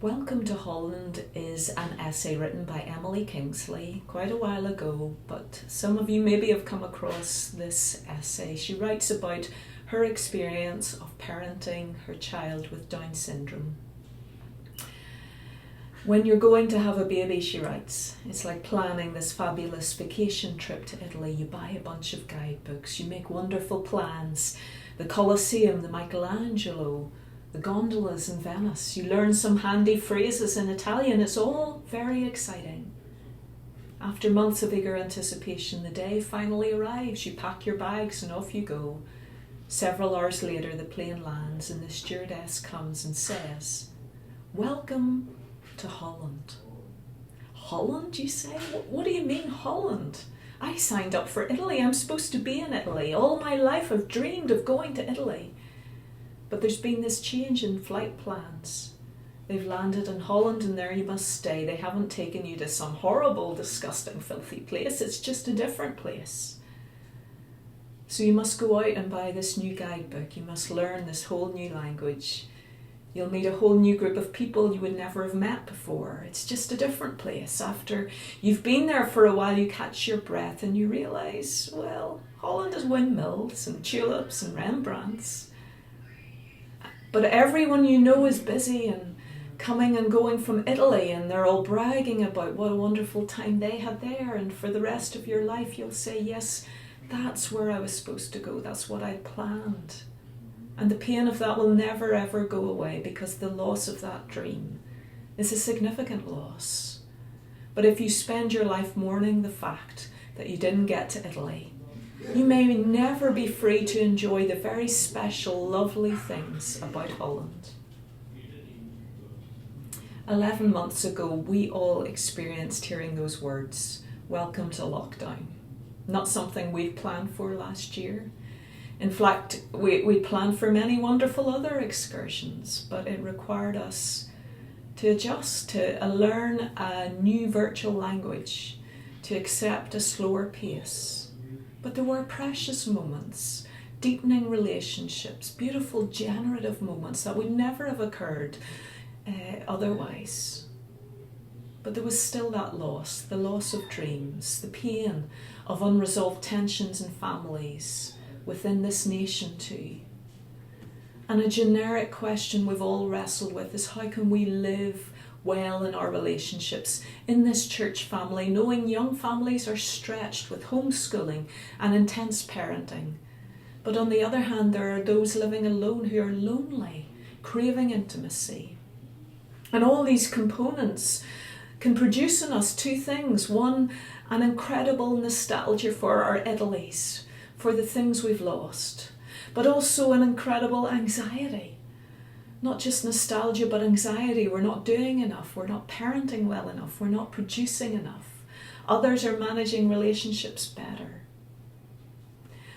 Welcome to Holland is an essay written by Emily Kingsley quite a while ago, but some of you maybe have come across this essay. She writes about her experience of parenting her child with Down syndrome. When you're going to have a baby, she writes, it's like planning this fabulous vacation trip to Italy. You buy a bunch of guidebooks, you make wonderful plans, the Colosseum, the Michelangelo, the gondolas in Venice. You learn some handy phrases in Italian. It's all very exciting. After months of eager anticipation, the day finally arrives. You pack your bags and off you go. Several hours later, the plane lands and the stewardess comes and says, "Welcome to Holland." Holland, you say? What do you mean Holland? I signed up for Italy. I'm supposed to be in Italy. All my life I've dreamed of going to Italy. But there's been this change in flight plans. They've landed in Holland and there you must stay. They haven't taken you to some horrible, disgusting, filthy place. It's just a different place. So you must go out and buy this new guidebook. You must learn this whole new language. You'll meet a whole new group of people you would never have met before. It's just a different place. After you've been there for a while, you catch your breath and you realise, well, Holland is windmills and tulips and Rembrandts. But everyone you know is busy and coming and going from Italy, and they're all bragging about what a wonderful time they had there, and for the rest of your life you'll say, yes, that's where I was supposed to go, that's what I planned. And the pain of that will never ever go away, because the loss of that dream is a significant loss. But if you spend your life mourning the fact that you didn't get to Italy, you may never be free to enjoy the very special, lovely things about Holland. 11 months ago, we all experienced hearing those words, "Welcome to lockdown." Not something we planned for last year. In fact, we planned for many wonderful other excursions, but it required us to adjust, to learn a new virtual language, to accept a slower pace. But there were precious moments, deepening relationships, beautiful generative moments that would never have occurred otherwise. But there was still that loss, the loss of dreams, the pain of unresolved tensions in families, within this nation too. And a generic question we've all wrestled with is, how can we live well in our relationships in this church family, knowing young families are stretched with homeschooling and intense parenting. But on the other hand, there are those living alone who are lonely, craving intimacy. And all these components can produce in us two things. One, an incredible nostalgia for our Italies, for the things we've lost, but also an incredible anxiety. Not just nostalgia, but anxiety. We're not doing enough. We're not parenting well enough. We're not producing enough. Others are managing relationships better.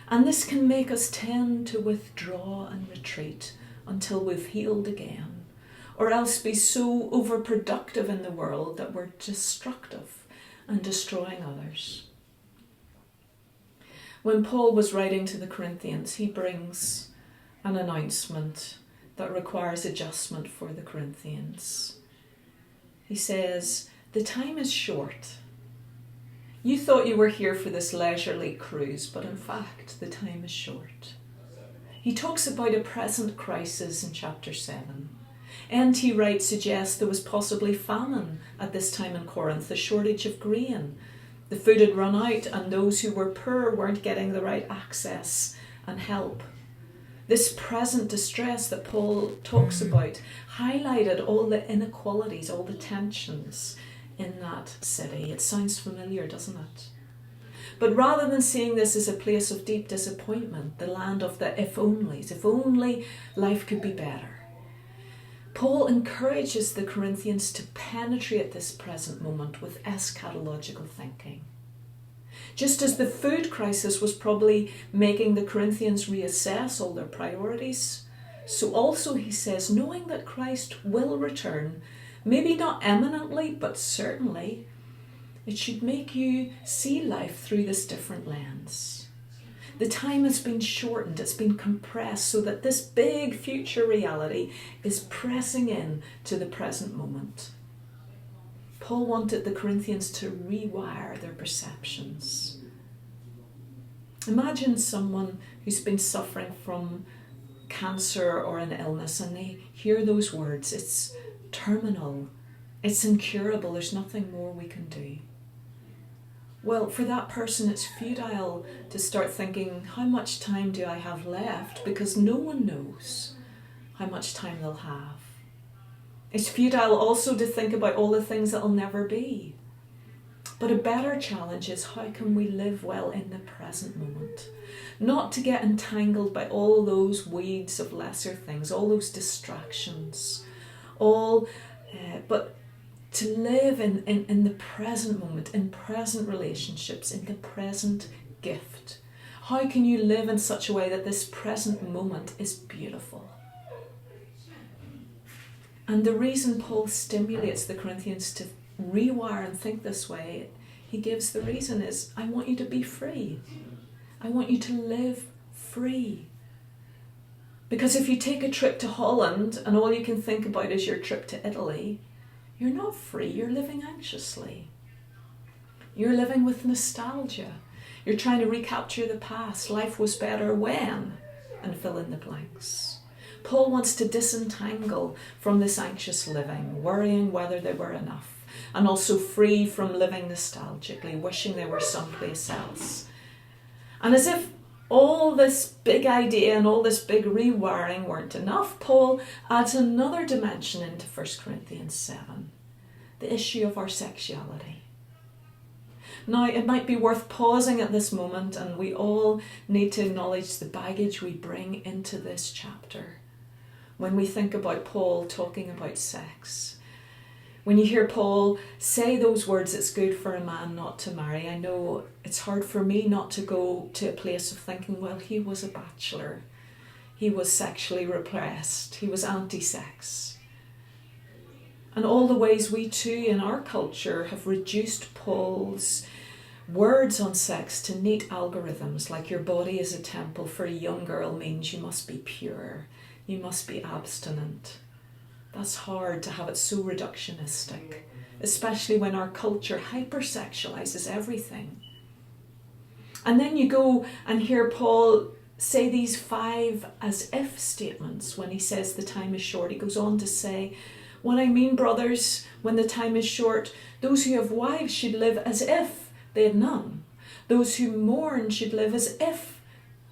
And this can make us tend to withdraw and retreat until we've healed again, or else be so overproductive in the world that we're destructive and destroying others. When Paul was writing to the Corinthians, he brings an announcement that requires adjustment for the Corinthians. He says, the time is short. You thought you were here for this leisurely cruise, but in fact, the time is short. He talks about a present crisis in chapter 7. N.T. Wright suggests there was possibly famine at this time in Corinth, a shortage of grain. The food had run out and those who were poor weren't getting the right access and help. This present distress that Paul talks about highlighted all the inequalities, all the tensions in that city. It sounds familiar, doesn't it? But rather than seeing this as a place of deep disappointment, the land of the if-onlys, if only life could be better, Paul encourages the Corinthians to penetrate this present moment with eschatological thinking. Just as the food crisis was probably making the Corinthians reassess all their priorities, so also, he says, knowing that Christ will return, maybe not eminently, but certainly, it should make you see life through this different lens. The time has been shortened, it's been compressed so that this big future reality is pressing in to the present moment. Paul wanted the Corinthians to rewire their perceptions. Imagine someone who's been suffering from cancer or an illness and they hear those words, it's terminal, it's incurable, there's nothing more we can do. Well, for that person, it's futile to start thinking, how much time do I have left? Because no one knows how much time they'll have. It's futile also to think about all the things that'll never be. But a better challenge is, how can we live well in the present moment? Not to get entangled by all those weeds of lesser things, all those distractions, but to live in the present moment, in present relationships, in the present gift. How can you live in such a way that this present moment is beautiful? And the reason Paul stimulates the Corinthians to rewire and think this way, he gives the reason is, I want you to be free. I want you to live free. Because if you take a trip to Holland and all you can think about is your trip to Italy, you're not free, you're living anxiously. You're living with nostalgia. You're trying to recapture the past. Life was better when, and fill in the blanks. Paul wants to disentangle from this anxious living, worrying whether they were enough, and also free from living nostalgically, wishing they were someplace else. And as if all this big idea and all this big rewiring weren't enough, Paul adds another dimension into 1 Corinthians 7, the issue of our sexuality. Now, it might be worth pausing at this moment, and we all need to acknowledge the baggage we bring into this chapter when we think about Paul talking about sex. When you hear Paul say those words, it's good for a man not to marry, I know it's hard for me not to go to a place of thinking, well, he was a bachelor. He was sexually repressed. He was anti-sex. And all the ways we too in our culture have reduced Paul's words on sex to neat algorithms, like your body is a temple for a young girl means you must be pure, you must be abstinent. That's hard to have it so reductionistic, especially when our culture hypersexualizes everything. And then you go and hear Paul say these 5 as if statements when he says the time is short. He goes on to say, what I mean, brothers, when the time is short, those who have wives should live as if they had none. Those who mourn should live as if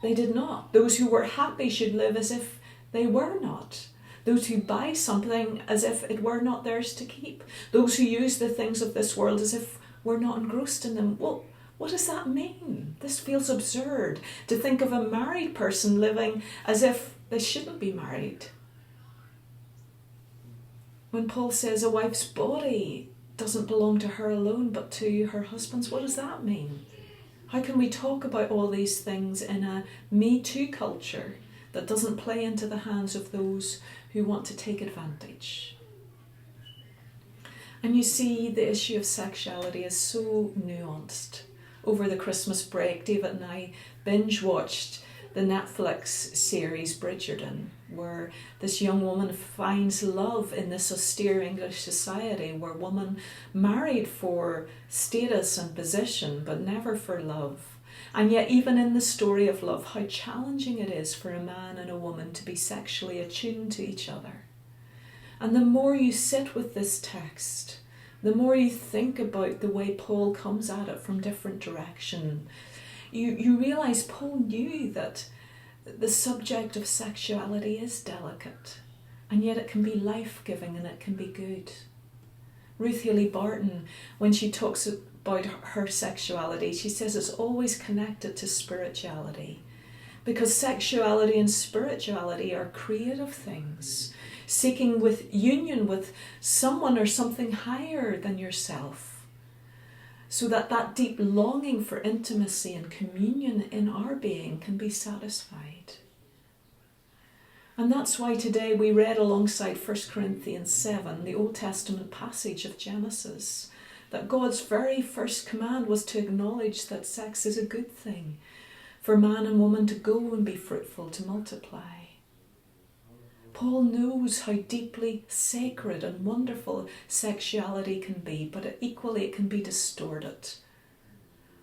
they did not. Those who were happy should live as if they were not. Those who buy something as if it were not theirs to keep. Those who use the things of this world as if we're not engrossed in them. Well, what does that mean? This feels absurd, to think of a married person living as if they shouldn't be married. When Paul says a wife's body doesn't belong to her alone but to her husband's, what does that mean? How can we talk about all these things in a Me Too culture that doesn't play into the hands of those who want to take advantage? And you see, the issue of sexuality is so nuanced. Over the Christmas break, David and I binge watched the Netflix series Bridgerton, where this young woman finds love in this austere English society where women married for status and position but never for love. And yet even in the story of love, how challenging it is for a man and a woman to be sexually attuned to each other. And the more you sit with this text, the more you think about the way Paul comes at it from different directions, you realise Paul knew that the subject of sexuality is delicate, and yet it can be life-giving and it can be good. Ruth Haley Barton, when she talks about her sexuality, she says it's always connected to spirituality, because sexuality and spirituality are creative things, seeking with union with someone or something higher than yourself, so that that deep longing for intimacy and communion in our being can be satisfied. And that's why today we read alongside 1 Corinthians 7, the Old Testament passage of Genesis, that God's very first command was to acknowledge that sex is a good thing, for man and woman to go and be fruitful, to multiply. Paul knows how deeply sacred and wonderful sexuality can be, but equally it can be distorted.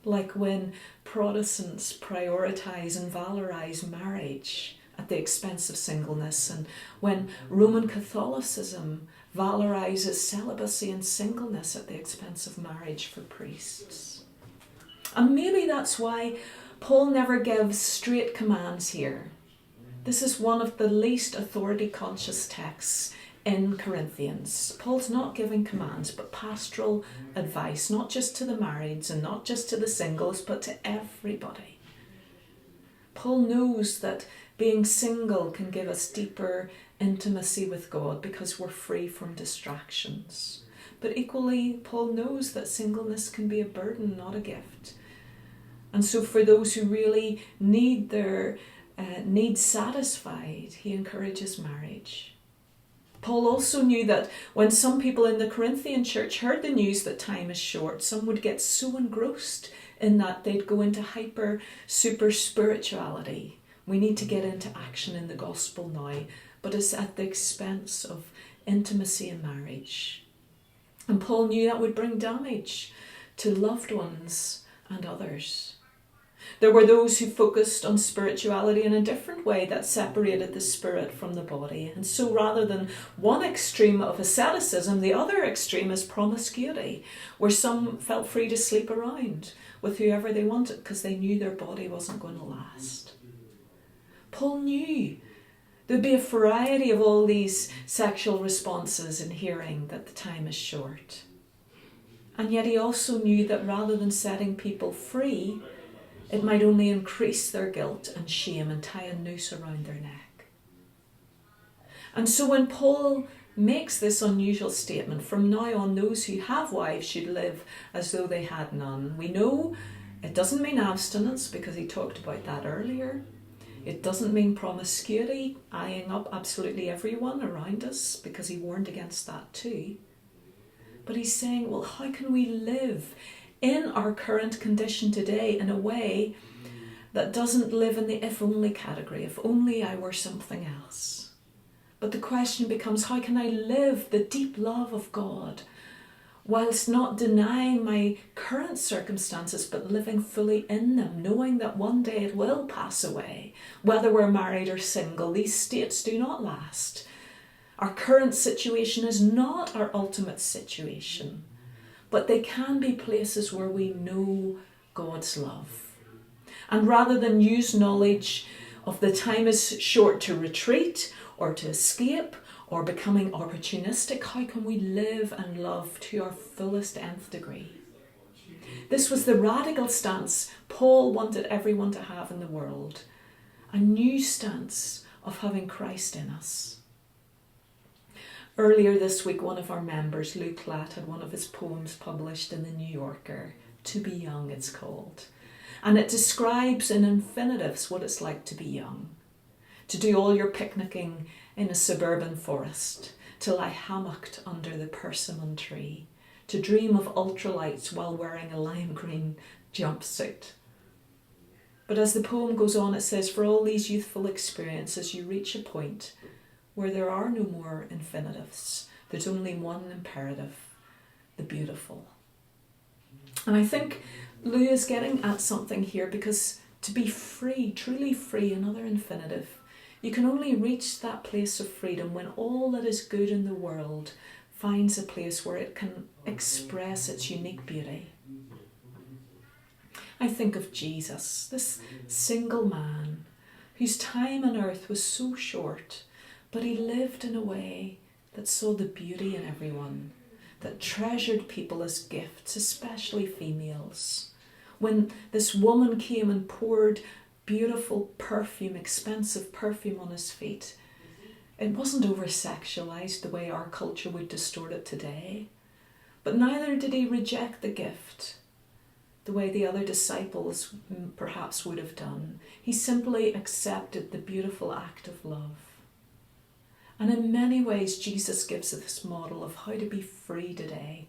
Like when Protestants prioritise and valorise marriage at the expense of singleness, and when Roman Catholicism valorises celibacy and singleness at the expense of marriage for priests. And maybe that's why Paul never gives straight commands here. This is one of the least authority-conscious texts in Corinthians. Paul's not giving commands, but pastoral advice, not just to the marrieds and not just to the singles, but to everybody. Paul knows that being single can give us deeper intimacy with God because we're free from distractions. But equally, Paul knows that singleness can be a burden, not a gift. And so for those who really need their needs satisfied, he encourages marriage. Paul also knew that when some people in the Corinthian church heard the news that time is short, some would get so engrossed in that they'd go into super spirituality. We need to get into action in the gospel now, but it's at the expense of intimacy in marriage. And Paul knew that would bring damage to loved ones and others. There were those who focused on spirituality in a different way that separated the spirit from the body. And so rather than one extreme of asceticism, the other extreme is promiscuity, where some felt free to sleep around with whoever they wanted because they knew their body wasn't going to last. Paul knew there'd be a variety of all these sexual responses in hearing that the time is short. And yet he also knew that rather than setting people free, it might only increase their guilt and shame and tie a noose around their neck. And so when Paul makes this unusual statement, from now on those who have wives should live as though they had none, we know it doesn't mean abstinence because he talked about that earlier. It doesn't mean promiscuity, eyeing up absolutely everyone around us, because he warned against that too. But he's saying, well, how can we live in our current condition today in a way that doesn't live in the if only category, if only I were something else. But the question becomes, how can I live the deep love of God whilst not denying my current circumstances but living fully in them, knowing that one day it will pass away, whether we're married or single. These states do not last. Our current situation is not our ultimate situation. But they can be places where we know God's love. And rather than use knowledge of the time is short to retreat or to escape or becoming opportunistic, how can we live and love to our fullest nth degree? This was the radical stance Paul wanted everyone to have in the world. A new stance of having Christ in us. Earlier this week, one of our members, Luke Latt, had one of his poems published in the New Yorker. To be young, it's called. And it describes in infinitives what it's like to be young. To do all your picnicking in a suburban forest. To lie hammocked under the persimmon tree. To dream of ultralights while wearing a lime green jumpsuit. But as the poem goes on, it says, for all these youthful experiences, you reach a point where there are no more infinitives. There's only one imperative, the beautiful. And I think Lou is getting at something here, because to be free, truly free, another infinitive, you can only reach that place of freedom when all that is good in the world finds a place where it can express its unique beauty. I think of Jesus, this single man whose time on earth was so short, but he lived in a way that saw the beauty in everyone, that treasured people as gifts, especially females. When this woman came and poured beautiful perfume, expensive perfume on his feet, it wasn't over-sexualized the way our culture would distort it today. But neither did he reject the gift the way the other disciples perhaps would have done. He simply accepted the beautiful act of love. And in many ways, Jesus gives us this model of how to be free today,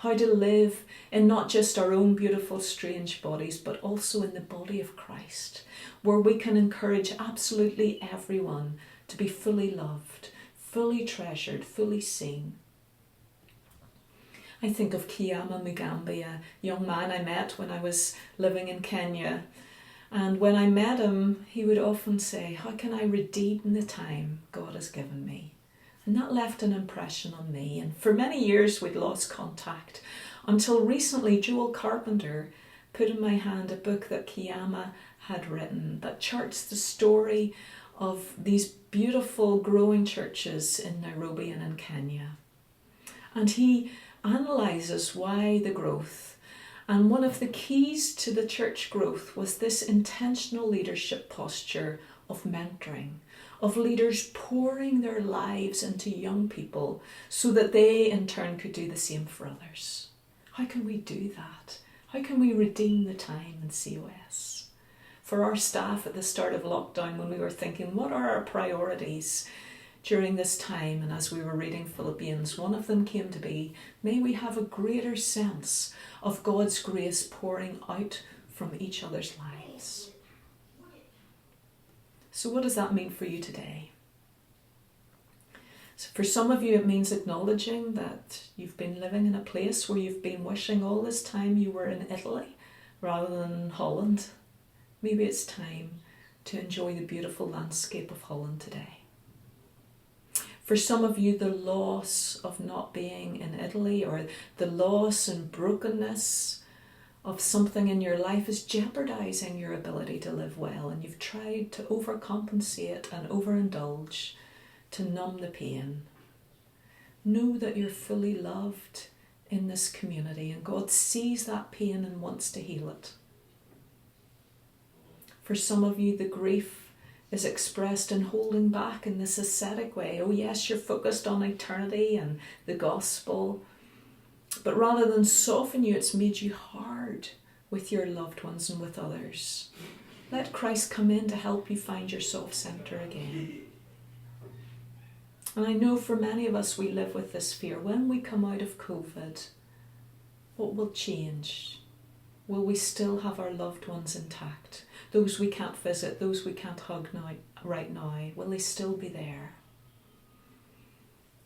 how to live in not just our own beautiful, strange bodies, but also in the body of Christ, where we can encourage absolutely everyone to be fully loved, fully treasured, fully seen. I think of Kiyama Mugambi, a young man I met when I was living in Kenya. And when I met him, he would often say, how can I redeem the time God has given me? And that left an impression on me. And for many years we'd lost contact until recently Joel Carpenter put in my hand a book that Kiyama had written that charts the story of these beautiful growing churches in Nairobi and in Kenya. And he analyses why the growth. And one of the keys to the church growth was this intentional leadership posture of mentoring, of leaders pouring their lives into young people so that they in turn could do the same for others. How can we do that? How can we redeem the time in COS? For our staff at the start of lockdown, when we were thinking, what are our priorities during this time, and as we were reading Philippians, one of them came to be, may we have a greater sense of God's grace pouring out from each other's lives. So what does that mean for you today? So for some of you, it means acknowledging that you've been living in a place where you've been wishing all this time you were in Italy rather than Holland. Maybe it's time to enjoy the beautiful landscape of Holland today. For some of you, the loss of not being in Italy or the loss and brokenness of something in your life is jeopardizing your ability to live well, and you've tried to overcompensate and overindulge to numb the pain. Know that you're fully loved in this community, and God sees that pain and wants to heal it. For some of you, the grief is expressed in holding back in this ascetic way. Oh yes, you're focused on eternity and the gospel, but rather than soften you, it's made you hard with your loved ones and with others. Let Christ come in to help you find your soft centre again. And I know for many of us, we live with this fear. When we come out of COVID, what will change? Will we still have our loved ones intact? Those we can't visit, those we can't hug now, right now, will they still be there?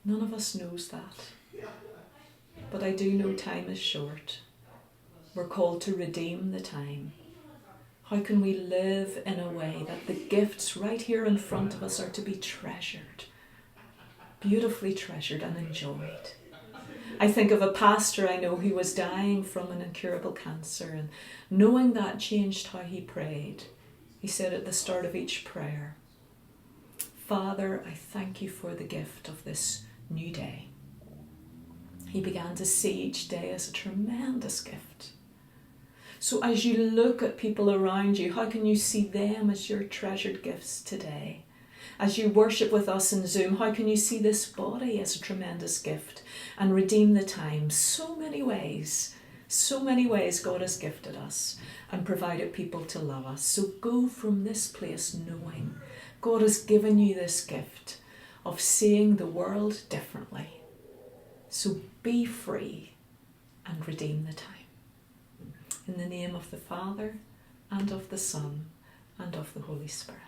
None of us knows that. But I do know time is short. We're called to redeem the time. How can we live in a way that the gifts right here in front of us are to be treasured, beautifully treasured and enjoyed? I think of a pastor I know who was dying from an incurable cancer, and knowing that changed how he prayed. He said at the start of each prayer, Father, I thank you for the gift of this new day. He began to see each day as a tremendous gift. So as you look at people around you, how can you see them as your treasured gifts today? As you worship with us in Zoom, how can you see this body as a tremendous gift and redeem the time? So many ways God has gifted us and provided people to love us. So go from this place knowing God has given you this gift of seeing the world differently. So be free and redeem the time. In the name of the Father, and of the Son, and of the Holy Spirit.